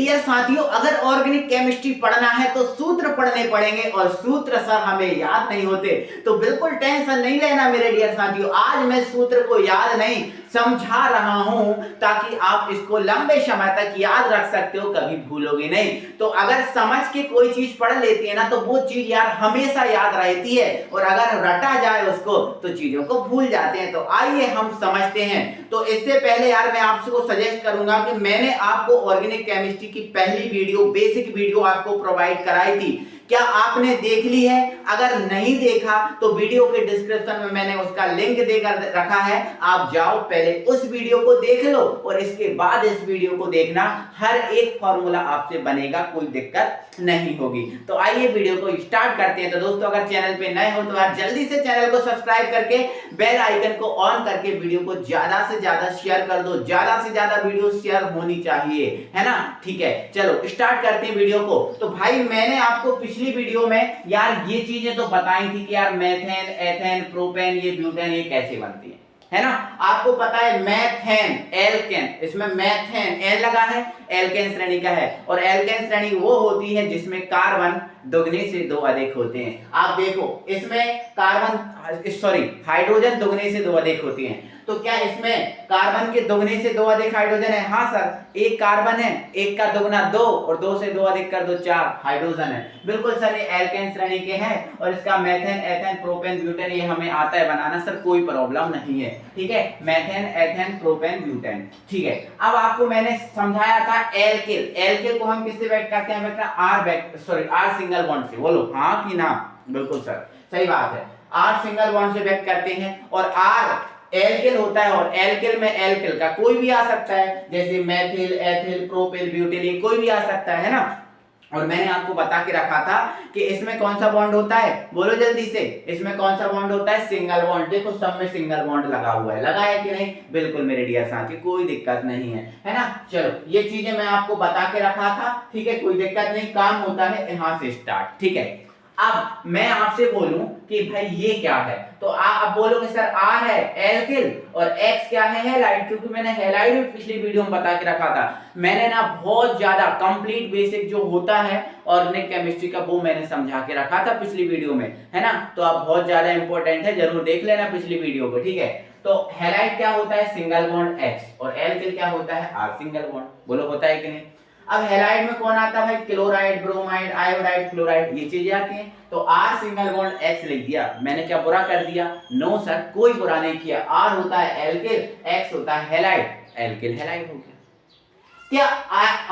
Dear साथियों, अगर organic chemistry पढ़ना है तो सूत्र पढ़ने पड़ेंगे और सूत्र सर हमें याद नहीं होते, तो बिल्कुल टेंशन नहीं लेना मेरे डियर साथियों। आज मैं सूत्र को याद नहीं समझा रहा हूं ताकि आप इसको लंबे समय तक याद रख सकते हो, कभी भूलोगे नहीं। तो अगर समझ के कोई चीज पढ़ लेती है ना तो वो चीज यार हमेशा याद रहती है, और अगर रटा जाए उसको तो चीजों को भूल जाते हैं। तो आइए हम समझते हैं। तो इससे पहले यार मैं आपको सजेस्ट करूंगा कि मैंने आपको ऑर्गेनिक केमिस्ट्री की पहली वीडियो, बेसिक वीडियो आपको प्रोवाइड कराई थी, क्या आपने देख ली है? अगर नहीं देखा तो वीडियो के डिस्क्रिप्शन में मैंने उसका लिंक देकर रखा है, आप जाओ पहले उस वीडियो को देख लो और इसके बाद इस वीडियो को देखना। हर एक फॉर्मूला आपसे बनेगा, कोई दिक्कत नहीं होगी। तो आइए वीडियो को स्टार्ट करते हैं। तो दोस्तों, अगर चैनल पे नए हो तो आप जल्दी से चैनल को सब्सक्राइब करके बेल आइकन को ऑन करके वीडियो को ज्यादा से ज्यादा शेयर कर दो। ज्यादा से ज्यादा वीडियो शेयर होनी चाहिए, है ना? ठीक है, चलो स्टार्ट करते हैं वीडियो को। तो भाई मैंने आपको पिछली वीडियो में यार ये चीजें तो बताई थी कि यार मेथेन, एथेन, प्रोपेन, ये ब्यूटेन ये कैसे बनती है ना? आपको पता है मेथेन, एल्केन, इसमें मेथेन एल लगा है, एल्केन श्रेणी का है, और एल्केन श्रेणी वो होती है जिसमें कार्बन दुगने से दो अधिक होते हैं। आप देखो इसमें हाइड्रोजन दुगने से दो अधिक होती हैं। तो क्या इसमें कार्बन के दुगने से दो अधिक हाइड्रोजन है? हाँ सर, एक कार्बन है, एक का दुगना दो, और दो से दो अधिक कर दो चार हाइड्रोजन है। बिल्कुल सर, ये एल्केन श्रेणी के हैं और इसका मेथेन, एथेन, प्रोपेन, ब्यूटेन ये हमें आता है बनाना सर, कोई प्रॉब्लम नहीं है। ठीक है, मेथेन, एथेन, प्रोपेन, ब्यूटेन। ठीक है, अब आपको मैंने समझाया था एल्किल। एल्किल को हम किससे व्यक्त करते हैं बेटा? आर सिंगल बॉन्ड से। बोलो हाँ कि ना? बिल्कुल सर, सही बात है, आर सिंगल बॉन्ड से व्यक्त करते हैं। और आर एल्किल होता है, और एल्किल में एल्किल का कोई भी आ सकता है, जैसे मेथिल, एथिल, प्रोपिल, ब्यूटिल, कोई भी आ सकता है ना। और मैंने आपको बता के रखा था कि इसमें कौन सा बॉन्ड होता है, बोलो जल्दी से, इसमें कौन सा बॉन्ड होता है? Single bond. देखो सब में सिंगल बॉन्ड लगा हुआ है, लगा है कि नहीं? बिल्कुल मेरे डियर साथी, कोई दिक्कत नहीं है ना? चलो ये चीजें मैं आपको बता के रखा था, ठीक है, कोई दिक्कत नहीं, काम होता है यहां से स्टार्ट। ठीक है, अब मैं आपसे बोलूं कि भाई ये क्या है, तो आप बोलोगे सर आर है एल्किल और एक्स क्या है? हैलाइड, क्योंकि मैंने हैलाइड भी पिछली वीडियो में बता के रखा था। मैंने ना बहुत ज्यादा कंप्लीट बेसिक जो होता है ऑर्गेनिक केमिस्ट्री का वो मैंने समझा के रखा था पिछली वीडियो में, है ना? तो आप बहुत ज्यादा इंपॉर्टेंट है, जरूर देख लेना पिछली वीडियो को। ठीक है, तो हैलाइड क्या होता है? सिंगल बॉन्ड एक्स, और एल्किल क्या होता है? R single bond. बोलो होता है कि नहीं? अब हैलाइड में कौन आता है? क्लोराइड, ब्रोमाइड, आयोडाइड, फ्लोराइड, ये चीजें आती हैं। तो आर सिंगल बॉन्ड एक्स लिख दिया, मैंने क्या बुरा कर दिया? नो सर, कोई बुरा नहीं किया। आर होता है एल्किल, एक्स होता है हैलाइड, एल्किल हैलाइड हो गया। क्या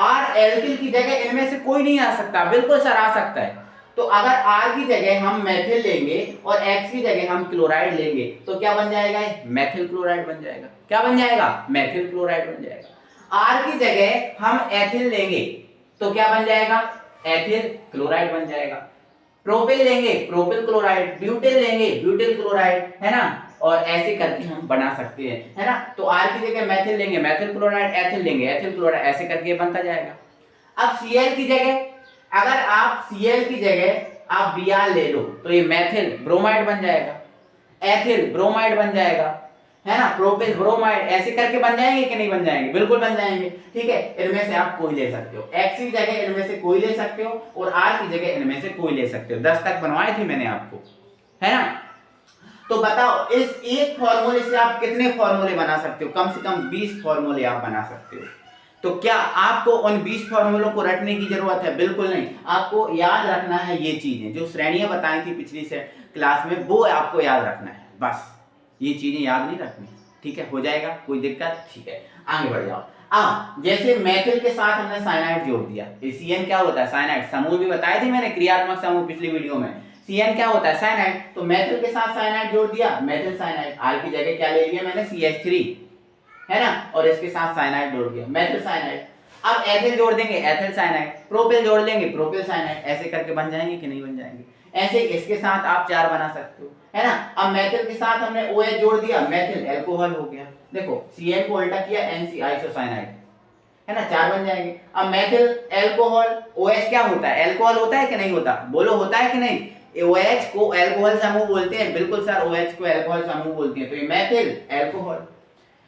आर एल्किल की जगह इनमें से कोई नहीं आ सकता? बिल्कुल सर आ सकता है। तो अगर आर की जगह हम मेथिल लेंगे और एक्स की जगह हम क्लोराइड लेंगे तो क्या बन जाएगा? मेथिल क्लोराइड बन जाएगा। क्या बन जाएगा? मेथिल क्लोराइड बन जाएगा। आर की जगह हम एथिल लेंगे तो क्या बन जाएगा? एथिल क्लोराइड बन जाएगा। प्रोपिल लेंगे, प्रोपिल क्लोराइड, ब्यूटिल लेंगे, ब्यूटिल क्लोराइड, है ना? और ऐसे करके हम बना सकते हैं, है ना? तो आर की जगह मेथिल लेंगे, मेथिल क्लोराइड, एथिल लेंगे, एथिल क्लोराइड, ऐसे करके बनता जाएगा। अब Cl की जगह, अगर आप Cl की जगह आप Br ले लो तो ये मेथिल ब्रोमाइड बन जाएगा, एथिल ब्रोमाइड बन जाएगा, है ना? प्रोपिल ब्रोमाइड, ऐसे करके बन जाएंगे कि नहीं बन जाएंगे? बिल्कुल बन जाएंगे। ठीक है, इनमें से आप कोई ले सकते हो, एक्स की जगह इनमें से कोई ले सकते हो और आर की जगह इनमें से कोई ले सकते हो। 10 तक बनवाए थे मैंने आपको, है ना? तो बताओ इस एक फॉर्मूले से आप कितने फॉर्मूले बना सकते हो? कम से कम 20 फॉर्मूले आप बना सकते हो। तो क्या आपको उन 20 फॉर्मूलों को रटने की जरूरत है? बिल्कुल नहीं, आपको याद रखना है ये चीजें जो श्रेणियां बताई थी पिछली से क्लास में, वो आपको याद रखना है, बस ये चीजें याद नहीं रखनी। ठीक है, हो जाएगा, कोई दिक्कत? ठीक है, आगे बढ़ जाओ। अब जैसे मेथिल के साथ हमने साइनाइड जोड़ दिया, CN क्या होता है? साइनाइड। समूह भी बताए थे मैंने, क्रियात्मक समूह पिछली वीडियो में। CN क्या होता है? साइनाइड। तो मेथिल के साथ साइनाइड जोड़ दिया, मेथिल साइनाइड। आर की जगह क्या ले लिया मैंने? CH3, है ना? और इसके साथ साइनाइड जोड़ दिया, मेथिल साइनाइड। अब एथिल जोड़ देंगे, एथिल साइनाइड। प्रोपिल जोड़ लेंगे, प्रोपिल साइनाइड। ऐसे करके बन जाएंगे कि नहीं बन जाएंगे? ऐसे इसके साथ आप 4 बना सकते हो, है ना? अब मेथिल के साथ हमने OH जोड़ दिया, मेथिल अल्कोहल हो गया। देखो CN को उल्टा किया, NC आइसोसाइनाइड, है ना? 4 बन जाएंगे। अब मेथिल अल्कोहल, OH क्या होता है? अल्कोहल होता है कि नहीं होता? बोलो होता है कि नहीं? OH को अल्कोहल समूह बोलते हैं। बिल्कुल सर, OH को अल्कोहल समूह बोलते हैं। तो ये methyl alcohol.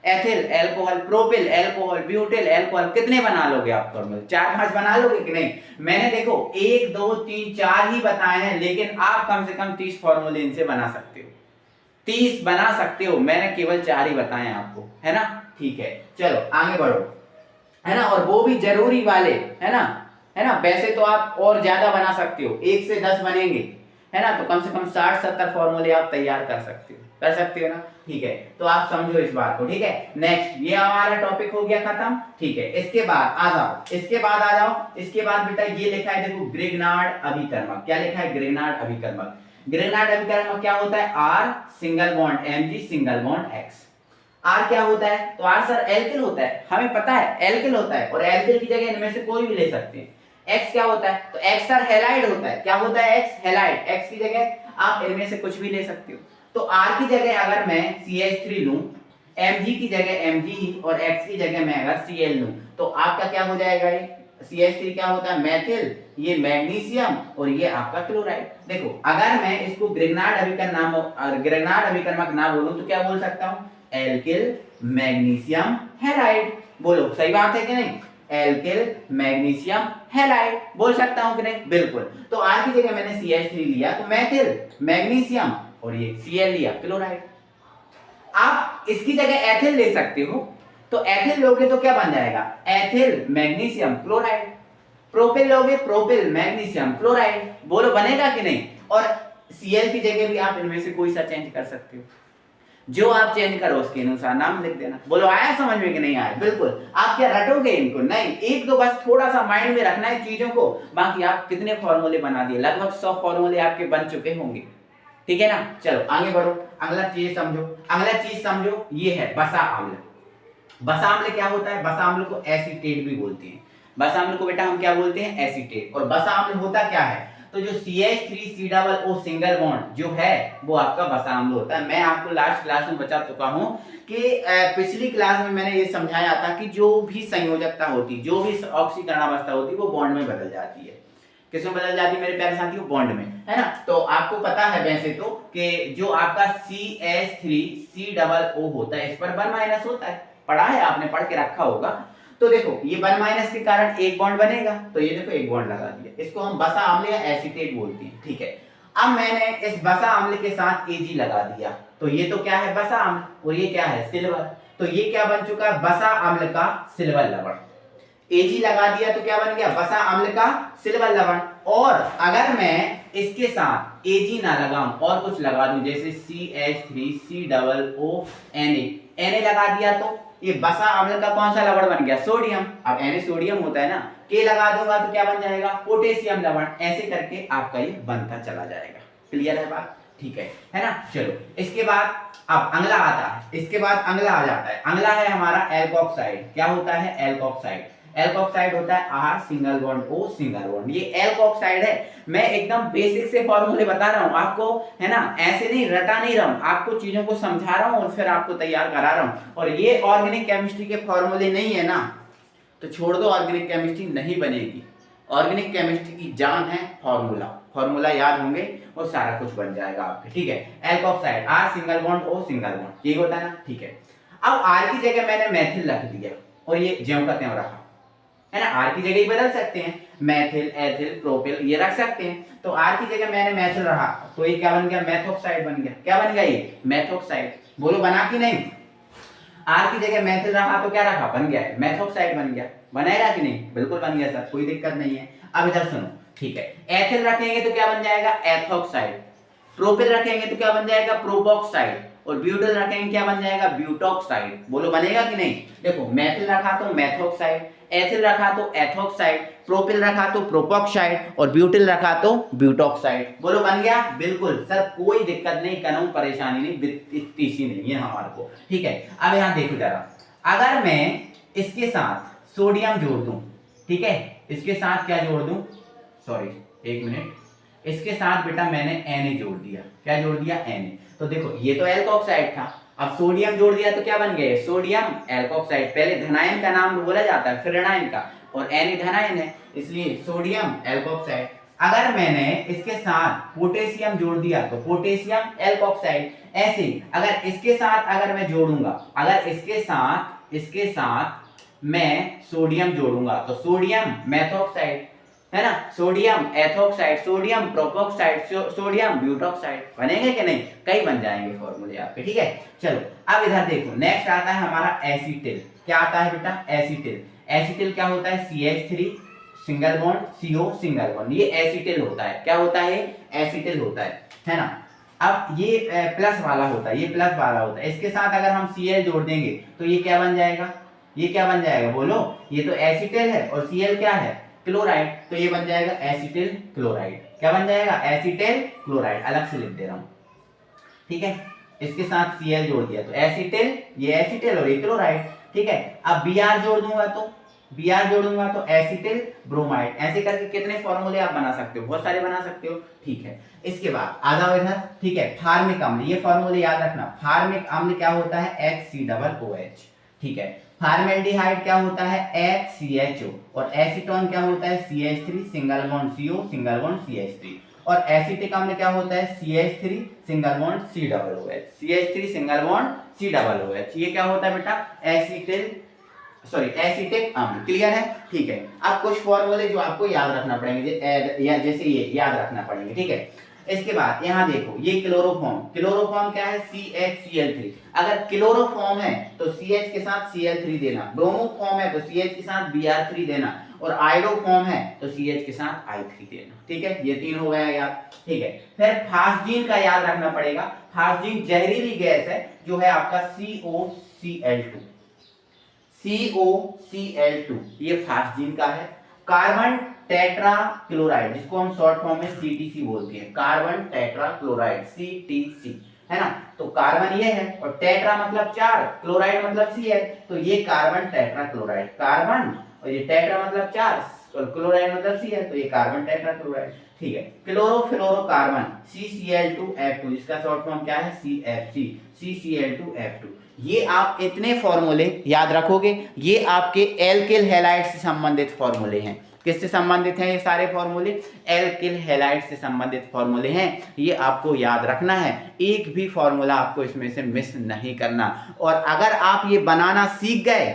Ethyl alcohol, propyl alcohol, butyl alcohol, कितने बना लोगे आप फॉर्मूले? 4-5 बना लोगे कि नहीं? मैंने देखो 1 2 3 4 ही बताए हैं, लेकिन आप कम से कम 30 फॉर्मूले इनसे बना सकते हो, 30 बना सकते हो। मैंने केवल 4 ही बताए आपको, है ना? ठीक है, चलो आगे बढ़ो, है ना? और वो भी जरूरी वाले, है ना? है ना? वैसे तो आप और ज्यादा बना सकते हो, 1 से 10 बनेंगे, है ना? तो कम से कम 60-70 फॉर्मूले आप तैयार कर सकते हो, कर सकते हो ना? ठीक है, तो आप समझो इस बात को, ठीक है? नेक्स्ट, ये हमारा टॉपिक हो गया खत्म, ठीक है? इसके बाद आ जाओ, इसके बाद आ जाओ, इसके बाद बेटा ये लिखा है, देखो ग्रिग्नार्ड अभिकर्मक। क्या लिखा है? ग्रिग्नार्ड अभिकर्मक। ग्रिग्नार्ड अभिकर्मक क्या होता है? R single bond Mg single bond X। R क्या होता है? तो R सर एल्किल होता है, हमें पता है एल्किल होता है, और एल्किल की जगह इनमें से कोई भी ले सकते हैं। X क्या होता है? तो X सर हैलाइड होता है। क्या होता है? X halide. X की जगह आप इनमें से कुछ भी ले सकते हो। तो R की जगह अगर मैं CH3 लूं, Mg की जगह Mg ही, और X की जगह मैं अगर Cl लूं, तो आपका क्या हो जाएगा? ये CH3 क्या होता है? मेथिल, ये मैग्नीशियम, और ये आपका क्लोराइड। देखो अगर मैं इसको ग्रिग्नार्ड अभिकर्मक ना बोलूं तो क्या बोल सकता हूं? Alkyl magnesium halide. बोलो सही बात है कि नहीं? एल्किल मैग्नीशियम हैलाइड बोल सकता हूं कि नहीं? बिल्कुल। तो R की जगह मैंने CH3 लिया, तो मेथिल मैग्नीशियम, और ये Cl लिया क्लोराइड। आप इसकी जगह एथिल ले सकते हो, तो एथिल लोगे तो क्या बन जाएगा? Ethyl magnesium chloride. प्रोपिल लोगे, प्रोपिल मैग्नीशियम क्लोराइड। बोलो बनेगा कि नहीं? और Cl की जगह भी आप इनमें से कोई सा चेंज कर सकते हो, जो आप चेंज करो उसके अनुसार नाम लिख देना। बोलो आया समझ में कि नहीं आया? बिल्कुल। आप क्या रटोगे इनको? नहीं, एक दो बस थोड़ा सा माइंड में रखना है चीजों को। बाकी आप कितने फॉर्मूले बना दिए? लगभग 100 फॉर्मूले आपके बन चुके होंगे, ठीक है ना? चलो आगे बढ़ो, अगला चीज समझो। अगला चीज समझो, ये है बसा अम्ल। बसा अम्ल क्या होता है? बसा अम्ल को एसीटेट भी बोलते हैं। बसा अम्ल को बेटा हम क्या बोलते हैं? एसीटेट। और बसा अम्ल होता क्या है? तो जो CH3COO सिंगल बॉन्ड जो है वो आपका बसा अम्ल होता है। मैं आपको लास्ट क्लास में बता चुका हूं कि पिछली क्लास में मैंने ये समझाया था कि जो भी संयोजकता होती, जो भी ऑक्सीकरण अवस्था होती, वो बॉन्ड में बदल जाती है। किसमें बदल जाती है मेरे प्यारे साथियों? बॉन्ड में, है ना? तो आपको पता है वैसे तो कि जो आपका CH3COO होता है, इस पर 1- होता है। पढ़ा है आपने, पढ़ के रखा होगा। तो देखो ये 1- के कारण एक बॉन्ड बनेगा, तो ये देखो एक बॉन्ड लगा दिया। इसको हम बसा अम्ल या एसीटेट बोलते हैं, ठीक है? अब मैंने इस बसा अम्ल के साथ Ag लगा दिया, तो ये तो क्या है? बसा अम्ल, और ये क्या है? सिल्वर। तो ये क्या बन चुका है? बसा अम्ल का सिल्वर लवण। Ag लगा दिया तो क्या बन गया? बसा अम्ल का सिल्वर लवण। और अगर मैं इसके साथ Ag ना लगाऊं और कुछ लगा दूं, जैसे CH3COO Na लगा दिया, तो ये बसा अम्ल का कौन सा लवण बन गया? सोडियम। अब Na सोडियम होता है ना, के लगा दूंगा तो क्या बन जाएगा? पोटेशियम लवण। ऐसे करके आपका ये बनता चला जाएगा। क्लियर है बात? ठीक है ना? चलो इसके बाद अब अगला आता है, इसके बाद अगला आ जाता है। अगला है हमारा एल्कोक्साइड। क्या होता है? एल्कोक्साइड। एल्कोक्साइड होता है R single bond O single bond. ये एल्कोक्साइड है। मैं एकदम बेसिक से फॉर्मूले बता रहा हूं आपको, है ना? ऐसे नहीं रटा नहीं रहा हूं, आपको चीजों को समझा रहा हूं और फिर आपको तैयार करा रहा हूं। और ये ऑर्गेनिक केमिस्ट्री के फॉर्मूले नहीं है ना, तो छोड़ दो, ऑर्गेनिक केमिस्ट्री नहीं बनेगी। ऑर्गेनिक केमिस्ट्री की जान है फॉर्मूला। फॉर्मूला याद होंगे और सारा कुछ बन जाएगा आपके, ठीक है? Alkoxide R single bond O single bond, ये होता है ना, ठीक है? अब R की जगह मैंने मेथिल रख दिया और ये ज्यों का त्यों रहा, है ना? R की जगह ही बदल सकते हैं, मेथिल, एथिल, प्रोपिल ये रख सकते हैं। तो R की जगह मैंने मेथिल रहा, तो ये क्या बन गया? मेथोक्साइड बन गया। क्या बन गया? ये मेथोक्साइड। बोलो बना कि नहीं? R की जगह मेथिल रहा तो क्या रखा? बन गया मेथोक्साइड बन गया। बनेगा कि नहीं? बिल्कुल बन गया सर, कोई दिक्कत नहीं है। अब इधर सुनो, ठीक है? एथिल रखेंगे तो क्या बन जाएगा? एथोक्साइड। प्रोपिल रखेंगे तो क्या बन जाएगा? प्रोपोक्साइड। और ब्यूटिल रखेंगे क्या बन जाएगा? ब्यूटोक्साइड। बोलो बनेगा कि नहीं? देखो मेथिल रखा तो मेथोक्साइड, एथिल रखा तो एथोक्साइड, प्रोपिल रखा तो प्रोपोक्साइड, और ब्यूटिल रखा तो ब्यूटोक्साइड। बोलो बन गया? बिल्कुल सर, कोई दिक्कत नहीं, करूं परेशानी नहीं, इतनी सी नहीं है हमारे को, ठीक है? अब यहां देखो जरा, अगर मैं इसके साथ सोडियम जोड़ दूं, ठीक है? इसके साथ क्या जोड़ दूं? सॉरी एक मिनट, इसके साथ बेटा मैंने Na जोड़ दिया। क्या जोड़ दिया? Na। तो देखो ये तो एल्कोक्साइड था, अब सोडियम जोड़ दिया तो क्या बन गया? Sodium alkoxide. पहले धनायन का नाम बोला जाता है फिर ऋणायन का, और Na धनायन है, इसलिए सोडियम एल्कोक्साइड। अगर मैंने इसके साथ पोटेशियम जोड़ दिया तो पोटेशियम एल्कोक्साइड। ऐसे ही अगर इसके साथ अगर मैं जोड़ूंगा, अगर इसके साथ मैं सोडियम जोड़ूंगा तो सोडियम मेथॉक्साइड, है ना, sodium ethoxide, sodium propoxide, sodium butoxide बनेंगे कि नहीं? कई बन जाएंगे फॉर्मूले आपके, ठीक है। चलो अब इधर देखो, नेक्स्ट आता है हमारा एसीटिल। क्या आता है बेटा? एसीटिल। एसीटिल क्या होता है? CH3 single bond CO single bond, ये एसीटिल होता है। क्या होता है? एसीटिल होता है ना। अब ये प्लस वाला होता है, ये प्लस वाला होता है। इसके साथ अगर हम Cl जोड़ देंगे तो ये क्या बन जाएगा? ये क्या बन जाएगा बोलो? ये तो एसीटिल है और Cl क्या है? क्लोराइड। तो ये बन जाएगा एसीटिल क्लोराइड। क्या बन जाएगा? Acetyl chloride. अलग से लिख दे रहा हूं, ठीक है। इसके साथ Cl जोड़ दिया तो एसीटिल, ये एसीटिल और ये क्लोराइड, ठीक है। अब Br जोड़ दूंगा तो एसीटिल ब्रोमाइड। ऐसे करके कितने फॉर्मूले आप बना सकते हो? बहुत सारे बना सकते हो, ठीक है। इसके बाद आ जाओ इधर, ठीक है। फार्मिक अम्ल, ये फॉर्मूले याद रखना। फार्मिक अम्ल क्या होता है? HCOOH, ठीक है। फार्मेल्डिहाइड क्या होता है? HCHO। और एसीटोन क्या होता है? CH3 single bond CO single bond CH3। और एसिटिक अम्ल क्या होता है? CH3 single bond COOH, CH3 single bond COOH। ये क्या होता है बेटा? एसिटिक अम्ल। क्लियर है? ठीक है। अब कुछ फॉर्मूले जो आपको याद रखना पड़ेंगे, या जैसे ये याद रखना पड़ेंगे, ठीक है। इसके बाद यहाँ देखो, ये क्लोरोफॉर्म क्या है? CHCl3। अगर क्लोरोफॉर्म है तो CH के साथ Cl3 देना, ब्रोमोफॉर्म है तो CH के साथ Br3 देना, और आयोडोफॉर्म है तो CH के साथ I3 देना, ठीक है। ये तीन हो गया याद, ठीक है। फिर फास्जीन का याद रखना पड़ेगा। फास्जीन जहरीली गैस है जो है आपका COCl2, ये फास्जीन का है। कार्बन टेट्रा क्लोराइड, जिसको हम शॉर्ट फॉर्म में CTC बोलते हैं, कार्बन टेट्रा क्लोराइड, CTC, है ना। तो कार्बन ये है और टेट्रा मतलब 4, क्लोराइड मतलब Cl, तो ये कार्बन टेट्रा क्लोराइड, कार्बन, और ये टेट्रा मतलब 4 और क्लोराइड मतलब Cl, तो ये कार्बन टेट्रा क्लोराइड, ठीक है। क्लोरोफ्लोरोकार्बन CCl2F2, जिसका शॉर्ट फॉर्म क्या है? CFC, CCl2F2। ये आप इतने फॉर्मूले याद रखोगे, ये आपके एल्किल हैलाइड से संबंधित फॉर्मूले हैं। किससे संबंधित हैं ये सारे फॉर्मूले? एल्किल हैलाइड से संबंधित फॉर्मूले हैं। ये आपको याद रखना है, एक भी फॉर्मूला आपको इसमें से मिस नहीं करना। और अगर आप ये बनाना सीख गए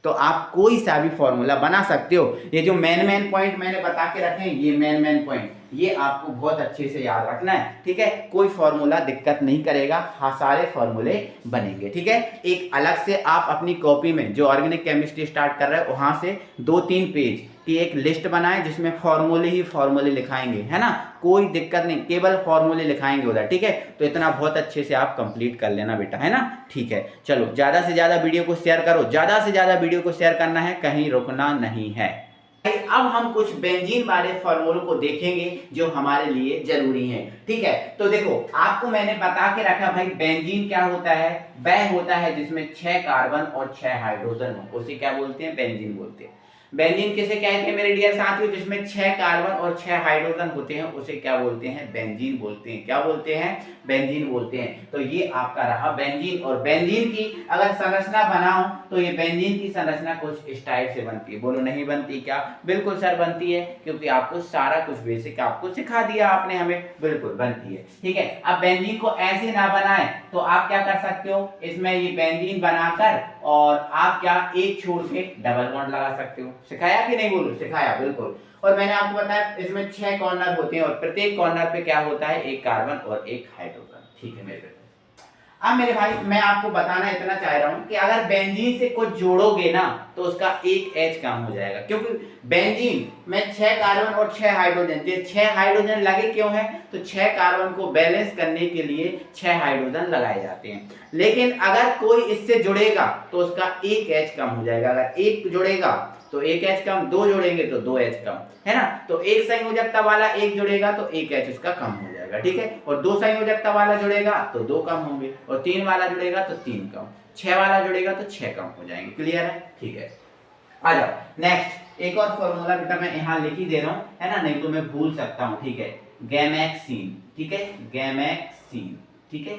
तो आप कोई सा भी फॉर्मूला बना सकते हो। ये जो मेन पॉइंट मैंने बता के रखे हैं, ये मेन पॉइंट, ये आपको बहुत अच्छे से याद रखना है, ठीक है। कोई फॉर्मूला दिक्कत नहीं करेगा, हाँ सारे फॉर्मूले बनेंगे, ठीक है। एक अलग से आप अपनी कॉपी में जो ऑर्गेनिक केमिस्ट्री स्टार्ट कर रहे हैं वहां से 2-3 पेज की एक लिस्ट बनाएं जिसमें फॉर्मूले ही फॉर्मूले लिखाएंगे, है ना। कोई दिक्कत नहीं, केवल फॉर्मूले लिखाएंगे उधर, ठीक है। तो इतना बहुत अच्छे से आप कंप्लीट कर लेना बेटा, है ना, ठीक है। चलो ज्यादा से ज्यादा वीडियो को शेयर करो, ज्यादा से ज्यादा वीडियो को शेयर करना है, कहीं रुकना नहीं है। अब हम कुछ बेंजीन वाले फॉर्मूलों को देखेंगे जो हमारे लिए जरूरी हैं, ठीक है। तो देखो आपको मैंने बता के रखा भाई, बेंजीन क्या होता है? वह होता है जिसमें 6 कार्बन और 6 हाइड्रोजन हो, उसे क्या बोलते हैं? बेंजीन बोलते हैं। बेंजीन किसे कहते हैं मेरे डियर साथियों? जिसमें 6 कार्बन और 6 हाइड्रोजन होते हैं उसे क्या बोलते हैं? बेंजीन बोलते हैं। क्या बोलते हैं? बेंजीन बोलते हैं। तो ये आपका रहा बेंजीन। और बेंजीन की अगर संरचना बनाओ तो ये बेंजीन की संरचना कुछ इस टाइप से बनती है। बोलो नहीं बनती क्या? बिल्कुल सर बनती है, क्योंकि आपको सारा कुछ बेसिक आपको सिखा दिया आपने हमें, बिल्कुल बनती है, ठीक है। अब बेंजीन को ऐसे ना बनाए तो आप क्या कर सकते हो? इसमें ये बेंजीन बनाकर और आप क्या एक छोड़ के डबल बॉन्ड लगा सकते हो। सिखाया कि नहीं? बोलो सिखाया, बिल्कुल। और मैंने आपको बताया इसमें 6 कॉर्नर होते हैं और प्रत्येक कॉर्नर पे क्या होता है? एक कार्बन और एक हाइड्रोजन, ठीक है मेरे बेटे। अब मेरे भाई मैं आपको बताना इतना चाह रहा हूं कि अगर बेंजीन से कुछ जोड़ोगे ना तो उसका एक H कम हो जाएगा, क्योंकि बेंजीन में 6 कार्बन और 6 हाइड्रोजन, ये 6 हाइड्रोजन लगे क्यों हैं? तो 6 कार्बन को बैलेंस करने के लिए 6 हाइड्रोजन लगाए जाते हैं। लेकिन अगर कोई इससे जुड़ेगा तो उसका एक H कम हो जाएगा। अगर एक जुड़ेगा तो एक H कम, 2 जोड़ेंगे तो 2 H कम, है ना। तो एक संयोजकता वाला एक जुड़ेगा तो एक H उसका कम हो जाएगा, ठीक है। और 2 संयोजकता वाला जुड़ेगा तो 2 कम होंगे, और 3 वाला जुड़ेगा तो 3 कम, 6 वाला जुड़ेगा तो 6 कम हो जाएंगे। क्लियर है? ठीक है। आ जाओ नेक्स्ट, एक और फॉर्मूला बेटा मैं यहाँ लिख ही दे रहा हूँ, है ना, नहीं तो मैं भूल सकता हूँ, ठीक है। गैमेक्सीन, ठीक है, गैमेक्सीन, ठीक है,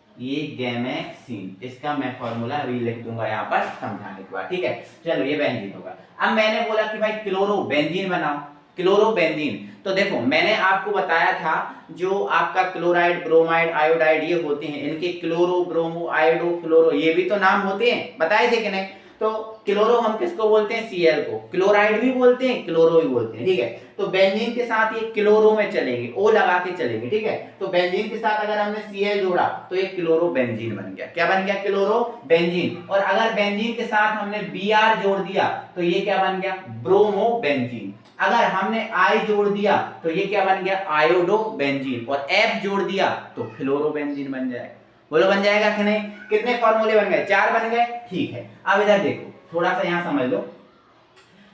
ये गैमेक्सीन, इसका मैं फॉर्मूला अभी लिख दूंगा यहाँ पर समझाने के बाद, ठीक है। चलो ये बेंजीन होगा। अब मैंने बोला कि भाई क्लोरो बेंजीन बनाओ, क्लोरोबेंजीन। तो देखो मैंने आपको बताया था जो आपका क्लोराइड, ब्रोमाइड, आयोडाइड ये होते हैं, इनके क्लोरो, ब्रोमो, आयोडो, फ्लोरो ये भी तो नाम होते हैं, बताए थे कि नहीं। तो क्लोरो हम किसको बोलते हैं, Cl को, क्लोराइड भी बोलते हैं, क्लोरो भी बोलते हैं, ठीक है। तो बेंजीन के साथ ये क्लोरो में चलेंगे, ओ लगा के चलेंगे, ठीक है। तो बेंजीन के साथ अगर हमने Cl जोड़ा तो ये क्लोरोबेंजीन बन गया। क्या बन गया, क्लोरोबेंजीन। और अगर बेंजीन के साथ हमने Br जोड़ दिया तो ये क्या बन गया, ब्रोमोबेंजीन। अगर हमने I जोड़ दिया तो ये क्या बन गया, आयोडोबेंजीन। और F जोड़ दिया तो फ्लोरोबेंजीन बन जाएगा। बोलो बन जाएगा कि नहीं। कितने फॉर्मूले बन गए, 4 बन गए, ठीक है। अब इधर देखो थोड़ा सा यहां समझ लो।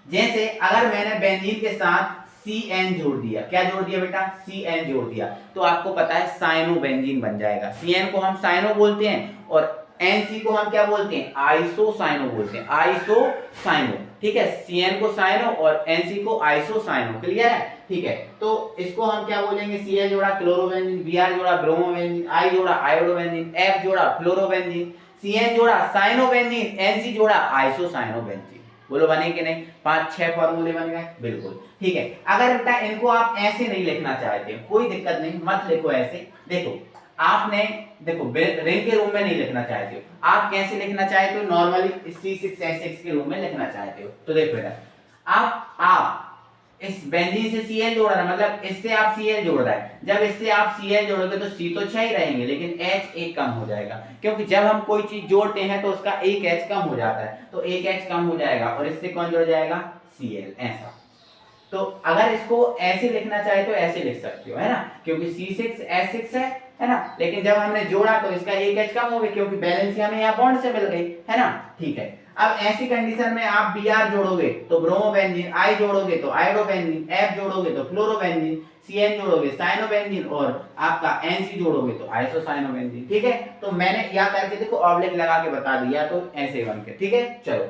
जैसे अगर मैंने बेंजीन के साथ CN जोड़ दिया, क्या जोड़ दिया बेटा, CN जोड़ दिया, तो आपको पता है साइनोबेंजीन बन जाएगा। CN को हम साइनो बोलते हैं और NC को हम क्या बोलते हैं, आइसोसाइनो बोलते हैं, आइसोसाइनो, ठीक है। CN को साइनो और NC को आइसोसाइनो, क्लियर है, ठीक है। तो इसको हम क्या बोलेंगे, Cl जोड़ा क्लोरोबेंजीन, Br जोड़ा ब्रोमोबेंजीन, I जोड़ा आयोडोबेंजीन, F जोड़ा फ्लोरोबेंजीन, CN जोड़ा साइनोबेंजीन, NC जोड़ा आइसोसाइनोबेंजीन। बोलो बने कि नहीं, 5-6 फॉर्मूले बन गए, बिल्कुल ठीक है। अगर बेटा इनको आप ऐसे नहीं लिखना चाहते कोई दिक्कत नहीं, मत लिखो ऐसे। देखो आपने देखो रिंग के रूम में नहीं लिखना चाहते हो, आप कैसे लिखना चाहते हो, नॉर्मली C6H6 के रूम में लिखना चाहते हो। तो देखो बेटा आप इस बेंजीन से Cl जोड़ रहा है, मतलब इससे आप Cl जोड़ रहा है, जब इससे आप Cl जोड़ोगे तो C तो 6 ही रहेंगे लेकिन H एक कम हो जाएगा, क्योंकि जब हम कोई चीज जोड़ते हैं तो उसका एक H कम हो जाता है, तो एक H कम हो जाएगा और इससे कौन जुड़ जाएगा, Cl, ऐसा। तो अगर इसको ऐसे लिखना चाहे तो ऐसे लिख सकते हो, है ना, क्योंकि C6H6 है ना, लेकिन जब हमने जोड़ा तो इसका एक H कम हो गया क्योंकि बैलेंस हमें यहाँ बॉन्ड से मिल गई, है ना, ठीक है। अब ऐसी कंडीशन में आप Br जोड़ोगे तो ब्रोमोबेंजीन, I जोड़ोगे तो आयोडोबेंजीन, F जोड़ोगे तो फ्लोरोबेंजीन, Cn जोड़ोगे साइनोबेंजीन और आपका NC जोड़ोगे तो आइसोसाइनोबेंजीन, ठीक है। तो मैंने यहाँ करके देखो ऑब्लिक लगा के बता दिया, तो ऐसे बन के, ठीक है। चलो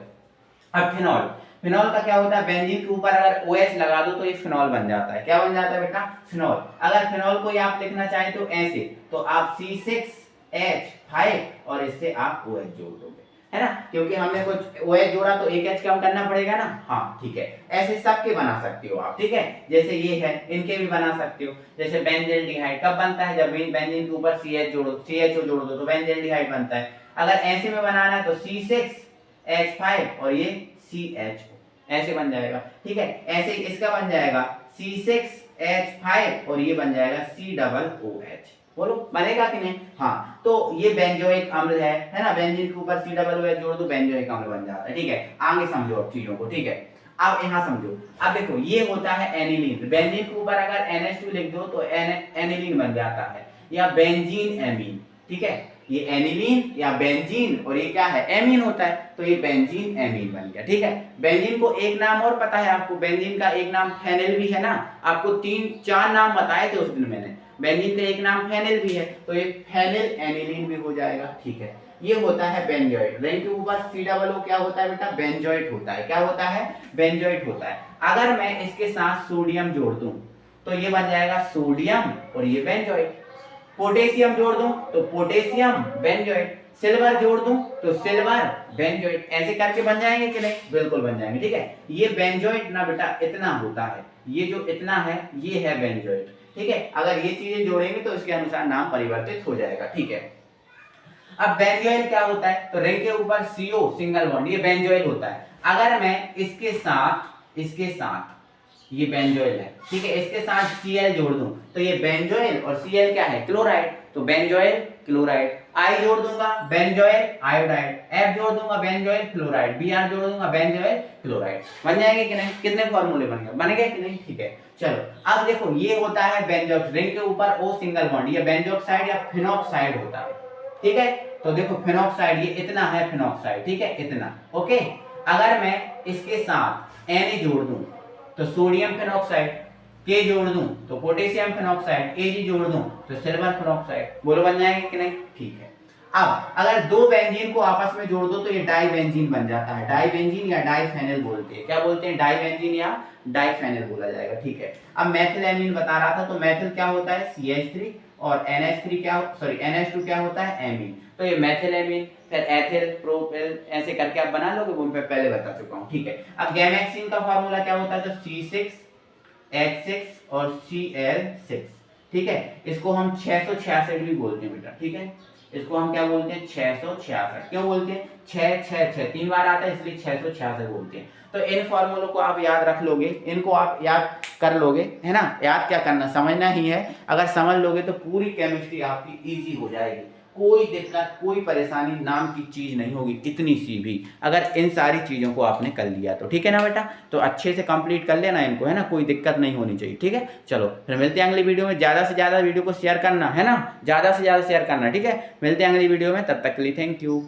अब फिनॉल, फिनॉल का क्या होता है, बेंजीन के ऊपर अगर OH लगा दो तो ये फिनॉल बन जाता है। क्या बन जाता है बेटा, फिनॉल। अगर फिनॉल को आप लिखना चाहे तो ऐसे, तो आप C6H5 और इससे आप OH जोड़ दोगे, है ना, क्योंकि हमने कुछ OH जोड़ा तो एक H कम करना पड़ेगा ना, हाँ ठीक है। ऐसे सबके बना सकते हो आप, ठीक है, जैसे ये है इनके भी बना सकते हो। जैसे बेंजील्डिहाइड कब बनता है, जब बेंजीन के ऊपर CHO जोड़ दो तो बेंजील्डिहाइड बनता है। अगर ऐसे में बनाना है तो C6H5 और ये CHO, ऐसे बन जाएगा, ठीक है। ऐसे इसका बन जाएगा C6H5 और ये बन जाएगा COOH। बोलो बनेगा कि नहीं, हाँ। तो ये बेंजोइक अम्ल है ना, बेंजीन के ऊपर COOH जोड़ दो बेंजोइक अम्ल बन जाता है, ठीक है। आगे समझो अब चीजों को, ठीक है। अब यहाँ समझो, अब देखो ये होता है एनिलीन, बेंजीन के ऊपर अगर NH2 लिख दो तो एनिलीन बन जाता है, या बेंजीन एमीन, ठीक है। ये एनिलीन या बेंजीन और ये क्या है, एमीन होता है, तो ये बेंजीन एमीन बन गया, ठीक है। बेंजीन को एक नाम और पता है आपको, बेंजीन का एक नाम फेनिल भी है ना, आपको 3-4 नाम बताए थे उस दिन मैंने, बेंजीन का एक नाम फेनिल भी है, तो ये फेनिल एनिलीन भी हो जाएगा, ठीक है। ये होता है बेंजोइट, रिंग के ऊपर COO क्या होता है बेटा, बेंजोइट होता है। क्या होता है, बेंजोइट होता है। अगर मैं इसके साथ सोडियम जोड़ दूं तो ये बन जाएगा सोडियम और ये बेंजोइट। पोटेशियम जोड़ दूं तो पोटेशियम बेंजोइट, सिल्वर जोड़ दूं तो सिल्वर बेंजोइट, ऐसे करके बन जाएंगे कि नहीं, बिल्कुल बन जाएंगे, ठीक है। ये बेंजोइट ना बेटा इतना होता है, ये जो इतना है ये है बेंजोइट, ठीक है। अगर ये चीजें जोड़ेंगे तो इसके अनुसार नाम परिवर्तित हो जाएगा, ठीक है। अब बेंजोइल क्या होता है, तो रिंग के ऊपर CO सिंगल बॉन्ड, ये बेंजोइल होता है। अगर मैं इसके साथ ये बेंजोइल है, ठीक है, इसके साथ Cl जोड़ दूं तो ये बेंजोइल और Cl क्या है, क्लोराइड, तो बेंजोइल क्लोराइड। I जोड़ दूंगा बेंजोइल आयोडाइड, F जोड़ दूंगा बेंजोइल फ्लोराइड, Br जोड़ दूंगा बेंजोइल क्लोराइड। बन जाएंगे कि नहीं, कितने फॉर्मूले बन गए कि नहीं, ठीक है। चलो अब देखो ये होता है बेंजोक्स, रिंग के ऊपर O सिंगल बॉन्ड, ये बेंजोक्साइड या फिनॉक्साइड होता है, ठीक है। तो देखो फिनॉक्साइड ये इतना है फिनॉक्साइड, ठीक है, इतना, ओके। अगर मैं इसके साथ Na जोड़ दूं तो सोडियम फिनॉक्साइड, K जोड़ दूं तो पोटेशियम फिनॉक्साइड, Ag जोड़ दूं तो सिल्वर फिनॉक्साइड। बोलो बन जाएंगे कि नहीं, ठीक है। अब अगर दो बेंजीन को आपस में जोड़ दो तो ये डाई बेंजीन बन जाता है, डाई बेंजीन या डाईफेनिल बोलते हैं। क्या बोलते हैं, डाई बेंजीन या डाईफेनिल बोला जाएगा, ठीक है। अब मेथिलेमीन बता रहा था, तो मेथिल क्या होता है, CH3 और NH2 क्या होता है, एमीन, तो ये मेथिलेमीन, फिर एथिल, प्रोपिल, ऐसे करके आप बना लोगे, वो मैं पहले बता चुका हूं, ठीक है। अब गैमेक्सिन का फार्मूला क्या होता है, तो H6 और Cl6, ठीक है। इसको हम 666 भी बोलते हैं बेटा, ठीक है। इसको हम क्या बोलते हैं, 666। क्यों बोलते हैं, 6 6 6 तीन बार आता है इसलिए 666 बोलते हैं। तो इन फॉर्मूलों को आप याद रख लोगे, इनको आप याद कर लोगे, है ना। याद क्या करना, समझना ही है। अगर समझ लोगे तो पूरी केमिस्ट्री आपकी इजी हो जाएगी, कोई दिक्कत कोई परेशानी नाम की चीज नहीं होगी, इतनी सी भी, अगर इन सारी चीजों को आपने कर लिया तो, ठीक है ना बेटा। तो अच्छे से कंप्लीट कर लेना इनको, है ना, कोई दिक्कत नहीं होनी चाहिए, ठीक है। चलो फिर मिलते हैं अगली वीडियो में। ज्यादा से ज्यादा वीडियो को शेयर करना, है ना, ज्यादा से ज्यादा शेयर करना, ठीक है। मिलते हैं अगली वीडियो में, तब तक के लिए थैंक यू।